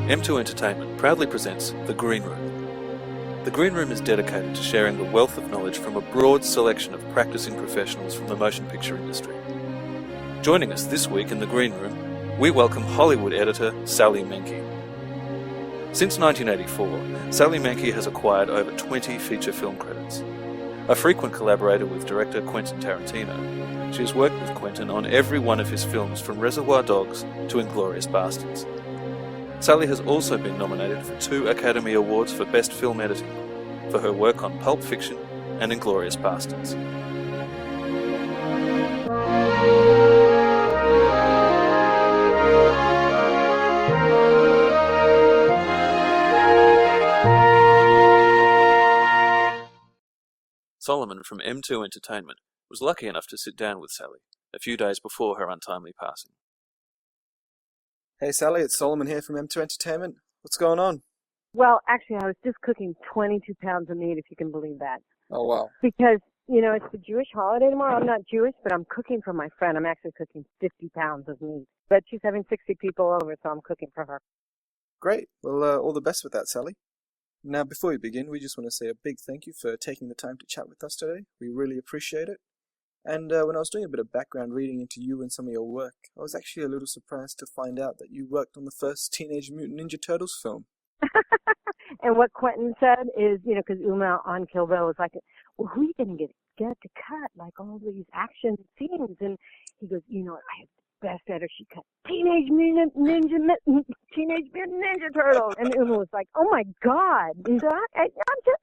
M2 Entertainment proudly presents The Greenroom. The Greenroom is dedicated to sharing the wealth of knowledge from a broad selection of practicing professionals from the motion picture industry. Joining us this week in The Greenroom, we welcome Hollywood editor Sally Menke. Since 1984, Sally Menke has acquired over 20 feature film credits. A frequent collaborator with director Quentin Tarantino, she has worked with Quentin on every one of his films from Reservoir Dogs to Inglourious Basterds. Sally has also been nominated for 2 Academy Awards for Best Film Editing for her work on Pulp Fiction and Inglourious Basterds. Solomon from M2 Entertainment was lucky enough to sit down with Sally a few days before her untimely passing. Hey Sally, it's Solomon here from M2 Entertainment. What's going on? Well, actually, I was just cooking 22 pounds of meat, if you can believe that. Oh, wow. Because, it's the Jewish holiday tomorrow. I'm not Jewish, but I'm cooking for my friend. I'm actually cooking 50 pounds of meat. But she's having 60 people over, so I'm cooking for her. Great. Well, all the best with that, Sally. Now, before we begin, we just want to say a big thank you for taking the time to chat with us today. We really appreciate it. And when I was doing a bit of background reading into you and some of your work, I was actually a little surprised to find out that you worked on the first Teenage Mutant Ninja Turtles film. And what Quentin said is, because Uma on Kill Bill was like, well, who are you going to get to cut, like, all these action scenes? And he goes, I have the best editor. She cut Teenage Mutant Ninja Turtles. And Uma was like, oh, my God. And so I'm just,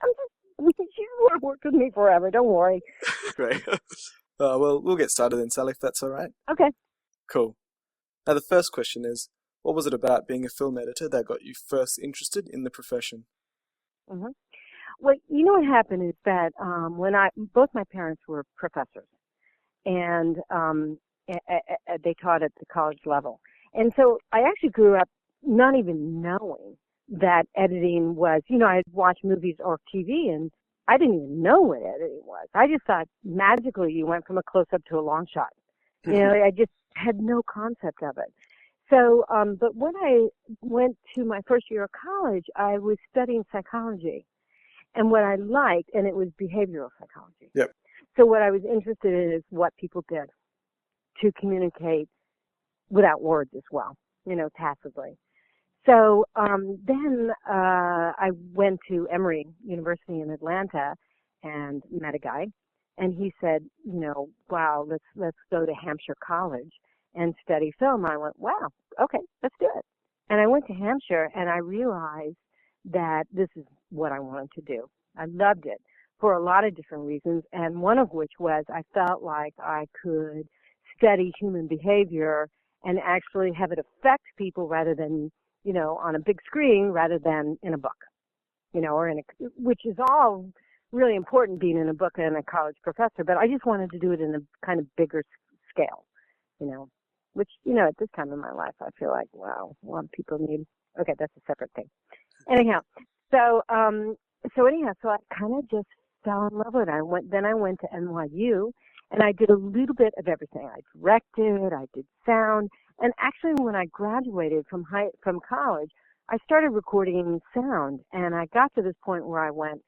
she's going to work with me forever. Don't worry. Great. Well, we'll get started then, Sally, if that's all right. Okay. Cool. Now, the first question is, what was it about being a film editor that got you first interested in the profession? Mm-hmm. Well, what happened is that both my parents were professors, and they taught at the college level. And so I actually grew up not even knowing that editing was, I'd watch movies or TV, and I didn't even know what editing was. I just thought magically you went from a close-up to a long shot. I just had no concept of it. So, but when I went to my first year of college, I was studying psychology. And what I liked, and it was behavioral psychology. Yep. So what I was interested in is what people did to communicate without words as well, tacitly. So then I went to Emory University in Atlanta and met a guy, and he said, wow, let's go to Hampshire College and study film. I went, wow, okay, let's do it. And I went to Hampshire, and I realized that this is what I wanted to do. I loved it for a lot of different reasons, and one of which was I felt like I could study human behavior and actually have it affect people rather than on a big screen rather than in a book, or which is all really important being in a book and a college professor, but I just wanted to do it in a kind of bigger scale, which, at this time in my life, I feel like, wow, a lot of people need, okay, that's a separate thing. Anyhow, so I kind of just fell in love with it. Then I went to NYU, and I did a little bit of everything. I directed, I did sound, and actually when I graduated from college, I started recording sound, and I got to this point where I went,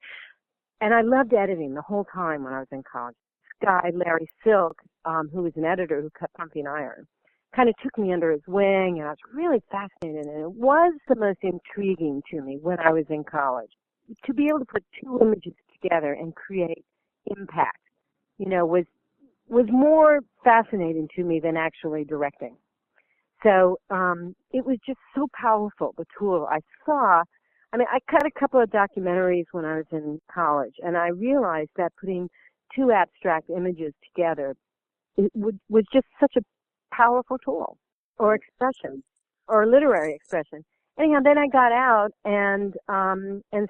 and I loved editing the whole time when I was in college. This guy, Larry Silk, who was an editor who cut Pumping Iron, kind of took me under his wing, and I was really fascinated, and it was the most intriguing to me when I was in college. To be able to put 2 images together and create impact, was more fascinating to me than actually directing. So it was just so powerful, the tool. I cut a couple of documentaries when I was in college, and I realized that putting 2 abstract images together was just such a powerful tool, or expression, or literary expression. Anyhow, then I got out and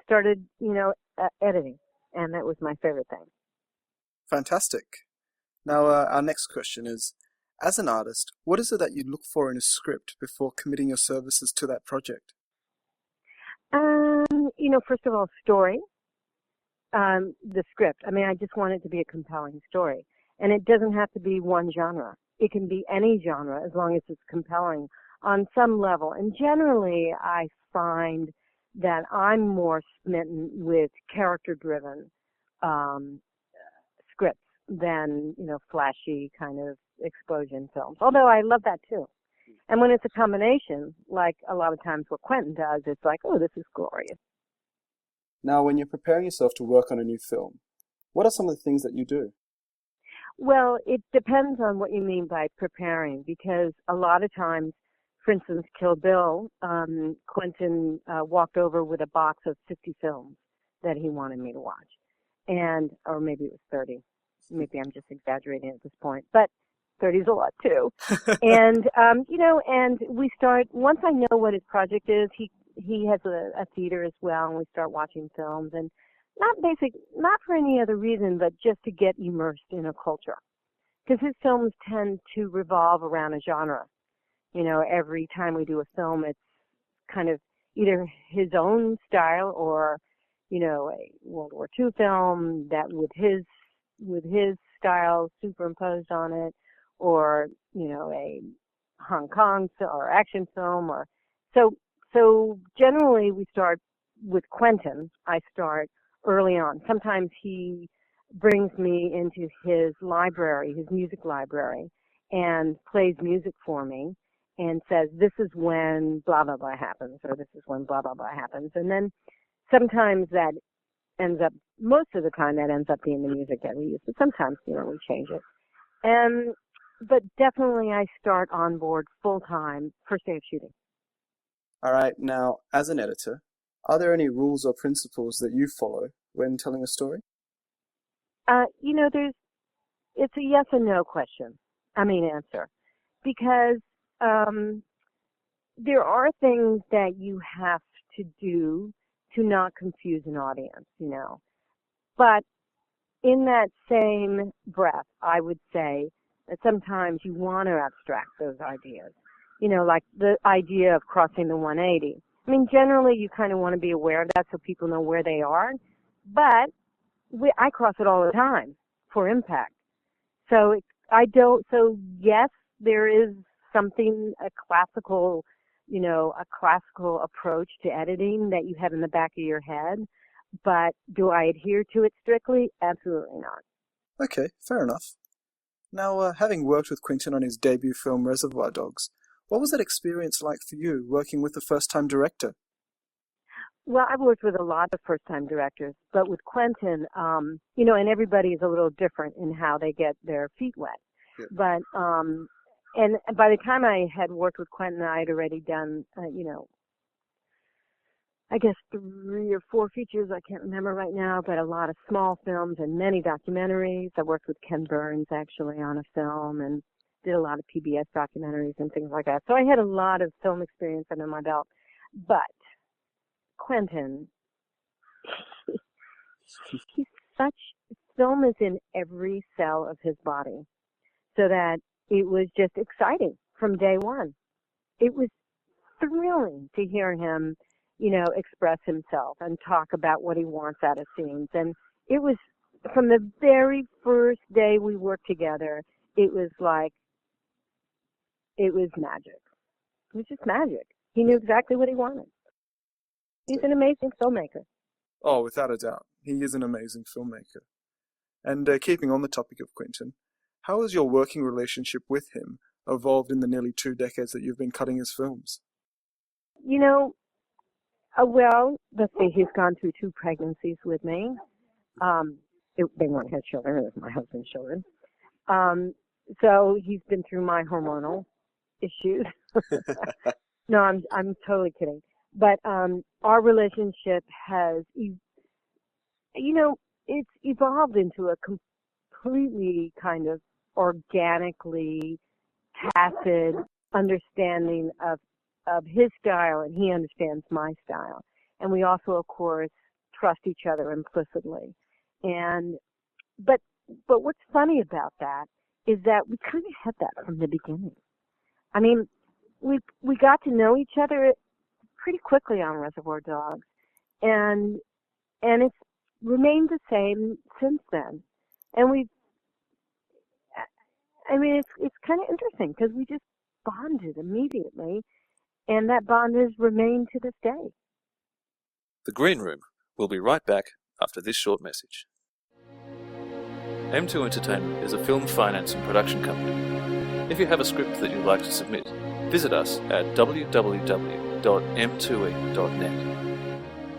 started, editing, and that was my favorite thing. Fantastic. Now, our next question is, as an artist, what is it that you look for in a script before committing your services to that project? First of all, story, the script. I just want it to be a compelling story, and it doesn't have to be one genre. It can be any genre as long as it's compelling. on some level. And generally, I find that I'm more smitten with character-driven um, scripts than, flashy kind of explosion films. Although I love that too. And when it's a combination, like a lot of times what Quentin does, it's like, oh, this is glorious. Now, when you're preparing yourself to work on a new film, what are some of the things that you do? Well, it depends on what you mean by preparing, because a lot of times, for instance, Kill Bill, Quentin walked over with a box of 50 films that he wanted me to watch. Or maybe it was 30. Maybe I'm just exaggerating at this point, but 30 is a lot too. And, and we start, once I know what his project is, he has a theater as well, and we start watching films, and not for any other reason, but just to get immersed in a culture. Because his films tend to revolve around a genre. Every time we do a film, it's kind of either his own style or, a World War II film that with his style superimposed on it, or, a Hong Kong or action film, or so generally we start with Quentin. I start early on. Sometimes he brings me into his library, his music library, and plays music for me and says, this is when blah, blah, blah happens, or this is when blah, blah, blah happens. And then sometimes most of the time that ends up being the music that we use, but sometimes, we change it. But definitely I start on board full-time first day of shooting. All right, now, as an editor, are there any rules or principles that you follow when telling a story? It's a yes and no answer. Because there are things that you have to do to not confuse an audience, But in that same breath, I would say that sometimes you want to abstract those ideas. Like the idea of crossing the 180. Generally you kind of want to be aware of that so people know where they are, but I cross it all the time for impact. So yes, there is something, a classical approach to editing that you have in the back of your head, but do I adhere to it strictly? Absolutely not. Okay, fair enough. Now, having worked with Quentin on his debut film Reservoir Dogs, what was that experience like for you, working with a first-time director? Well, I've worked with a lot of first-time directors, but with Quentin, and everybody is a little different in how they get their feet wet. Yeah. But, and by the time I had worked with Quentin, I had already done, I guess 3 or 4 features, I can't remember right now, but a lot of small films and many documentaries. I worked with Ken Burns, actually, on a film, and did a lot of PBS documentaries and things like that. So I had a lot of film experience under my belt. But Quentin, film is in every cell of his body, so that it was just exciting from day one. It was thrilling to hear him, express himself and talk about what he wants out of scenes. And it was, from the very first day we worked together, it was magic. It was just magic. He knew exactly what he wanted. He's an amazing filmmaker. Oh, without a doubt. He is an amazing filmmaker. And keeping on the topic of Quentin, how has your working relationship with him evolved in the nearly 2 decades that you've been cutting his films? Let's see, he's gone through 2 pregnancies with me. They weren't his children, it was my husband's children. So he's been through my hormonal issues. No, I'm totally kidding. But our relationship has, it's evolved into a completely kind of organically tacit understanding of his style, and he understands my style. And we also, of course, trust each other implicitly. But what's funny about that is that we kind of had that from the beginning. We got to know each other pretty quickly on Reservoir Dogs, and it's remained the same since then. And it's kind of interesting because we just bonded immediately, and that bond has remained to this day. The Green Room will be right back after this short message. M2 Entertainment is a film finance and production company. If you have a script that you'd like to submit, visit us at www.m2e.net.